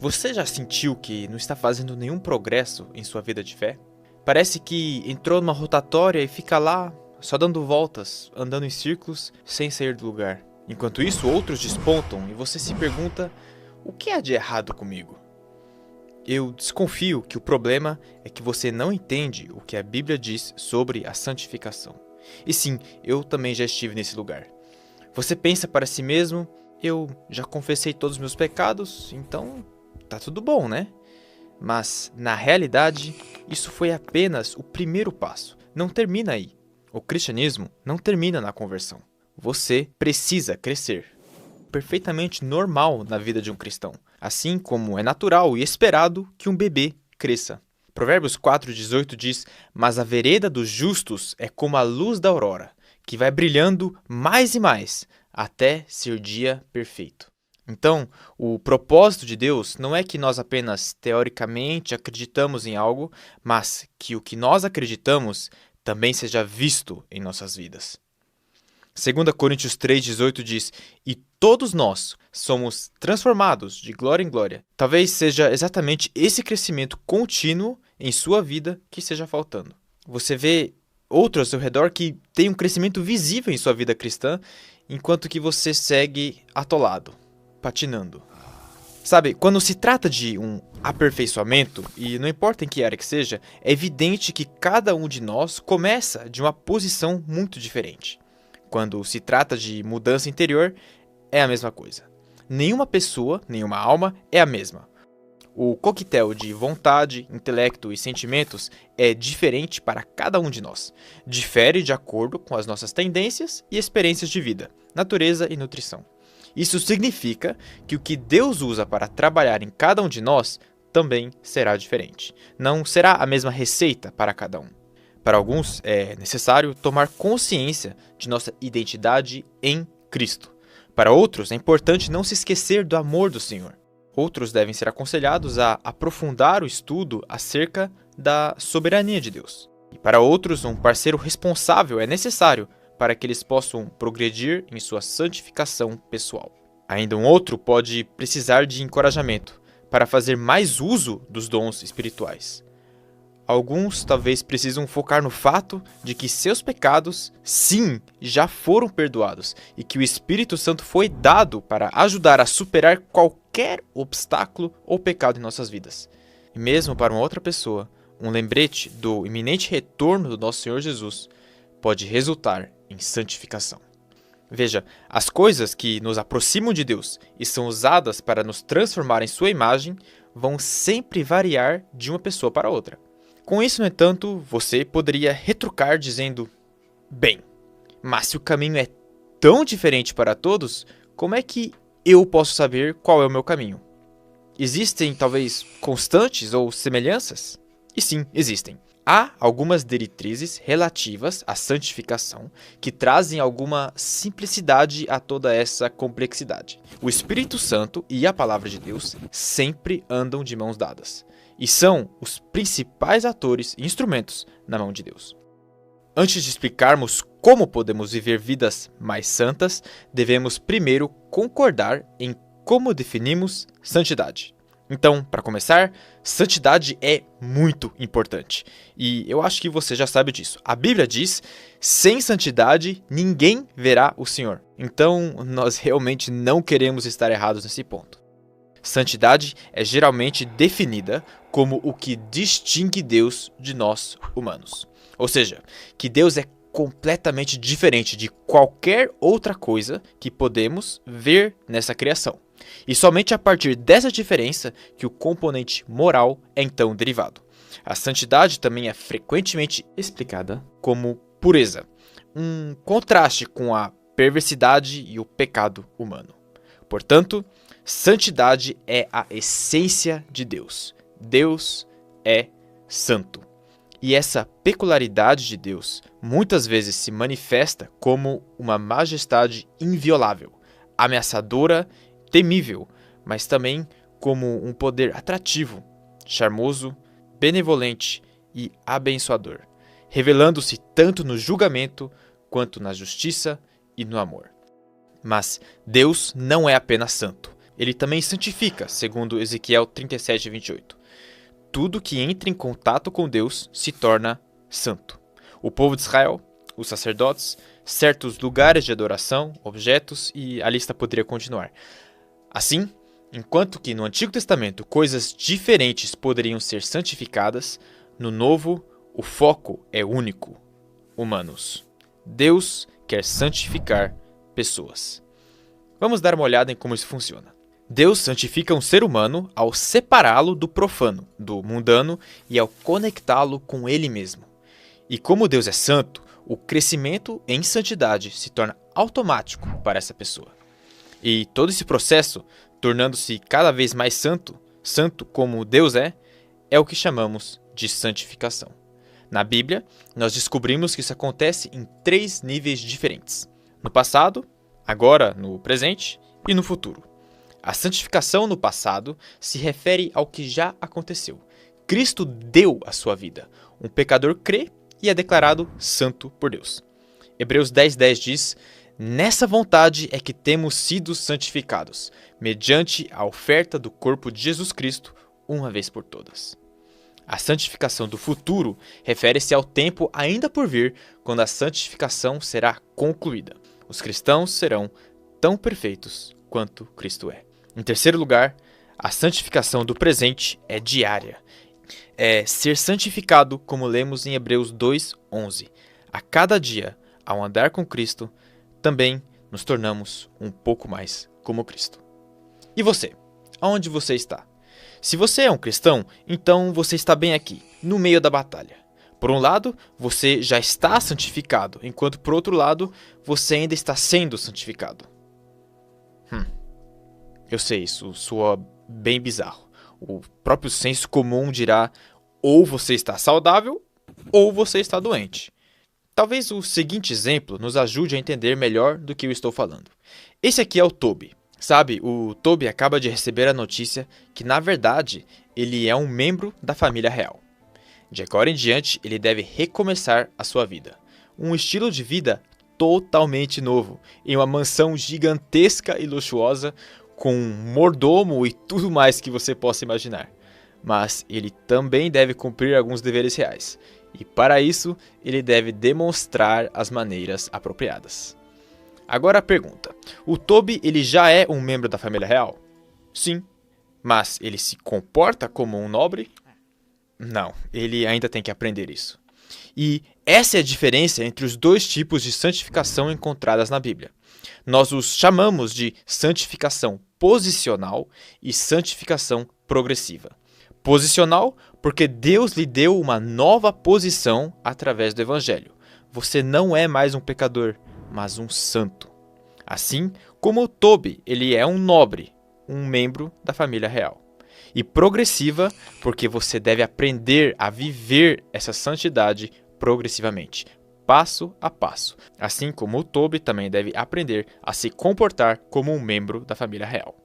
Você já sentiu que não está fazendo nenhum progresso em sua vida de fé? Parece que entrou numa rotatória e fica lá, só dando voltas, andando em círculos, sem sair do lugar. Enquanto isso, outros despontam e você se pergunta: o que há de errado comigo? Eu desconfio que o problema é que você não entende o que a Bíblia diz sobre a santificação. E sim, eu também já estive nesse lugar. Você pensa para si mesmo: eu já confessei todos os meus pecados, então tá tudo bom, né? Mas, na realidade, isso foi apenas o primeiro passo. Não termina aí. O cristianismo não termina na conversão. Você precisa crescer. Perfeitamente normal na vida de um cristão, assim como é natural e esperado que um bebê cresça. Provérbios 4,18 diz: mas a vereda dos justos é como a luz da aurora, que vai brilhando mais e mais, até ser dia perfeito. Então, o propósito de Deus não é que nós apenas teoricamente acreditamos em algo, mas que o que nós acreditamos também seja visto em nossas vidas. 2 Coríntios 3,18 diz: e todos nós somos transformados de glória em glória. Talvez seja exatamente esse crescimento contínuo em sua vida que esteja faltando. Você vê outros ao seu redor que têm um crescimento visível em sua vida cristã, enquanto que você segue atolado, patinando. Sabe, quando se trata de um aperfeiçoamento, e não importa em que área que seja, é evidente que cada um de nós começa de uma posição muito diferente. Quando se trata de mudança interior, é a mesma coisa. Nenhuma pessoa, nenhuma alma é a mesma. O coquetel de vontade, intelecto e sentimentos é diferente para cada um de nós. Difere de acordo com as nossas tendências e experiências de vida, natureza e nutrição. Isso significa que o que Deus usa para trabalhar em cada um de nós também será diferente. Não será a mesma receita para cada um. Para alguns, é necessário tomar consciência de nossa identidade em Cristo. Para outros, é importante não se esquecer do amor do Senhor. Outros devem ser aconselhados a aprofundar o estudo acerca da soberania de Deus. E para outros, um parceiro responsável é necessário para que eles possam progredir em sua santificação pessoal. Ainda um outro pode precisar de encorajamento para fazer mais uso dos dons espirituais. Alguns talvez precisam focar no fato de que seus pecados, sim, já foram perdoados e que o Espírito Santo foi dado para ajudar a superar qualquer obstáculo ou pecado em nossas vidas. E mesmo para uma outra pessoa, um lembrete do iminente retorno do nosso Senhor Jesus pode resultar em santificação. Veja, as coisas que nos aproximam de Deus e são usadas para nos transformar em sua imagem vão sempre variar de uma pessoa para outra. Com isso, no entanto, você poderia retrucar dizendo: bem, mas se o caminho é tão diferente para todos, como é que eu posso saber qual é o meu caminho? Existem, talvez, constantes ou semelhanças? E sim, existem. Há algumas diretrizes relativas à santificação que trazem alguma simplicidade a toda essa complexidade. O Espírito Santo e a Palavra de Deus sempre andam de mãos dadas e são os principais atores e instrumentos na mão de Deus. Antes de explicarmos como podemos viver vidas mais santas, devemos primeiro concordar em como definimos santidade. Então, para começar, santidade é muito importante. E eu acho que você já sabe disso. A Bíblia diz: sem santidade, ninguém verá o Senhor. Então, nós realmente não queremos estar errados nesse ponto. Santidade é geralmente definida como o que distingue Deus de nós humanos. Ou seja, que Deus é completamente diferente de qualquer outra coisa que podemos ver nessa criação. E somente a partir dessa diferença que o componente moral é então derivado. A santidade também é frequentemente explicada como pureza, um contraste com a perversidade e o pecado humano. Portanto, santidade é a essência de Deus. Deus é santo. E essa peculiaridade de Deus muitas vezes se manifesta como uma majestade inviolável, ameaçadora, temível, mas também como um poder atrativo, charmoso, benevolente e abençoador, revelando-se tanto no julgamento quanto na justiça e no amor. Mas Deus não é apenas santo, ele também santifica, segundo Ezequiel 37:28. Tudo que entra em contato com Deus se torna santo. O povo de Israel, os sacerdotes, certos lugares de adoração, objetos e a lista poderia continuar. Assim, enquanto que no Antigo Testamento coisas diferentes poderiam ser santificadas, no Novo o foco é único: humanos. Deus quer santificar pessoas. Vamos dar uma olhada em como isso funciona. Deus santifica um ser humano ao separá-lo do profano, do mundano e ao conectá-lo com ele mesmo. E como Deus é santo, o crescimento em santidade se torna automático para essa pessoa. E todo esse processo, tornando-se cada vez mais santo, santo como Deus é o que chamamos de santificação. Na Bíblia, nós descobrimos que isso acontece em 3 níveis diferentes: no passado, agora no presente e no futuro. A santificação no passado se refere ao que já aconteceu. Cristo deu a sua vida. Um pecador crê e é declarado santo por Deus. Hebreus 10:10 diz: nessa vontade é que temos sido santificados, mediante a oferta do corpo de Jesus Cristo, uma vez por todas. A santificação do futuro refere-se ao tempo ainda por vir, quando a santificação será concluída. Os cristãos serão tão perfeitos quanto Cristo é. Em terceiro lugar, a santificação do presente é diária. É ser santificado, como lemos em Hebreus 2:11. A cada dia, ao andar com Cristo, também nos tornamos um pouco mais como Cristo. E você? Aonde você está? Se você é um cristão, então você está bem aqui, no meio da batalha. Por um lado, você já está santificado, enquanto por outro lado, você ainda está sendo santificado. Eu sei, isso soa bem bizarro. O próprio senso comum dirá: ou você está saudável, ou você está doente. Talvez o seguinte exemplo nos ajude a entender melhor do que eu estou falando. Esse aqui é o Toby. Sabe, o Toby acaba de receber a notícia que, na verdade, ele é um membro da família real. De agora em diante, ele deve recomeçar a sua vida. Um estilo de vida totalmente novo, em uma mansão gigantesca e luxuosa, com um mordomo e tudo mais que você possa imaginar. Mas ele também deve cumprir alguns deveres reais. E para isso, ele deve demonstrar as maneiras apropriadas. Agora a pergunta: o Toby ele já é um membro da família real? Sim. Mas ele se comporta como um nobre? Não, ele ainda tem que aprender isso. E essa é a diferença entre os 2 tipos de santificação encontradas na Bíblia. Nós os chamamos de santificação posicional e santificação progressiva. Posicional, porque Deus lhe deu uma nova posição através do Evangelho. Você não é mais um pecador, mas um santo. Assim como o Toby, ele é um nobre, um membro da família real. E progressiva, porque você deve aprender a viver essa santidade progressivamente, passo a passo. Assim como o Toby também deve aprender a se comportar como um membro da família real.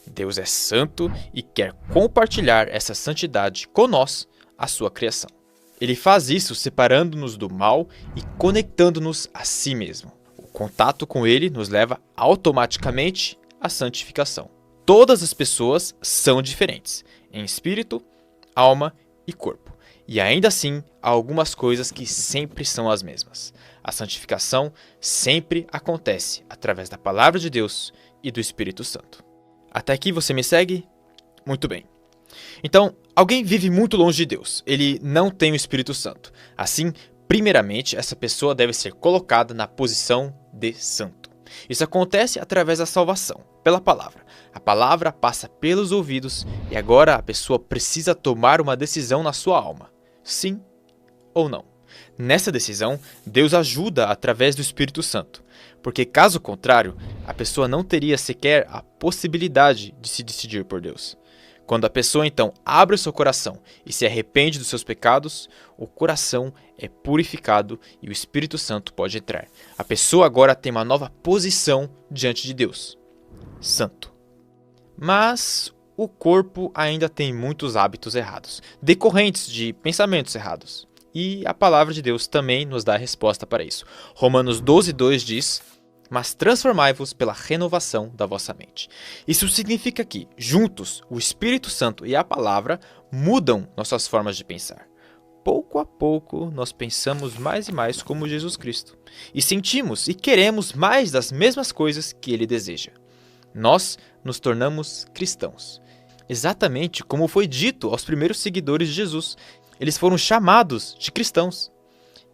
Deus é santo e quer compartilhar essa santidade com nós, a sua criação. Ele faz isso separando-nos do mal e conectando-nos a si mesmo. O contato com ele nos leva automaticamente à santificação. Todas as pessoas são diferentes, em espírito, alma e corpo. E ainda assim, há algumas coisas que sempre são as mesmas. A santificação sempre acontece através da Palavra de Deus e do Espírito Santo. Até aqui você me segue? Muito bem. Então, alguém vive muito longe de Deus. Ele não tem o Espírito Santo. Assim, primeiramente, essa pessoa deve ser colocada na posição de santo. Isso acontece através da salvação, pela palavra. A palavra passa pelos ouvidos e agora a pessoa precisa tomar uma decisão na sua alma. Sim ou não. Nessa decisão, Deus ajuda através do Espírito Santo, porque caso contrário, a pessoa não teria sequer a possibilidade de se decidir por Deus. Quando a pessoa então abre o seu coração e se arrepende dos seus pecados, o coração é purificado e o Espírito Santo pode entrar. A pessoa agora tem uma nova posição diante de Deus: santo. Mas o corpo ainda tem muitos hábitos errados, decorrentes de pensamentos errados. E a palavra de Deus também nos dá a resposta para isso. Romanos 12:2 diz: mas transformai-vos pela renovação da vossa mente. Isso significa que, juntos, o Espírito Santo e a palavra mudam nossas formas de pensar. Pouco a pouco, nós pensamos mais e mais como Jesus Cristo, e sentimos e queremos mais das mesmas coisas que ele deseja. Nós nos tornamos cristãos, exatamente como foi dito aos primeiros seguidores de Jesus. Eles foram chamados de cristãos.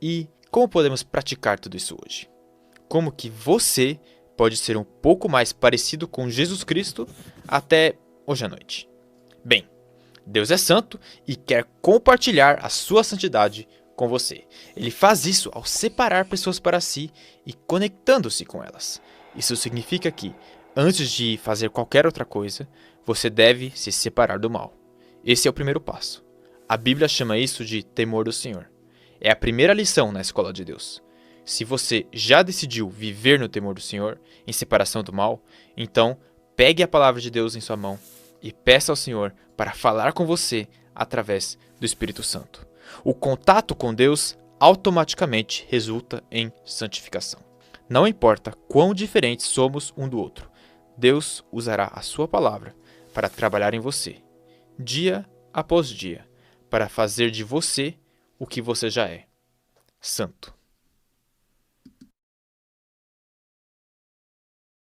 E como podemos praticar tudo isso hoje? Como que você pode ser um pouco mais parecido com Jesus Cristo até hoje à noite? Bem, Deus é santo e quer compartilhar a sua santidade com você. Ele faz isso ao separar pessoas para si e conectando-se com elas. Isso significa que, antes de fazer qualquer outra coisa, você deve se separar do mal. Esse é o primeiro passo. A Bíblia chama isso de temor do Senhor. É a primeira lição na escola de Deus. Se você já decidiu viver no temor do Senhor, em separação do mal, então pegue a palavra de Deus em sua mão e peça ao Senhor para falar com você através do Espírito Santo. O contato com Deus automaticamente resulta em santificação. Não importa quão diferentes somos um do outro, Deus usará a sua palavra para trabalhar em você, dia após dia, para fazer de você o que você já é: santo.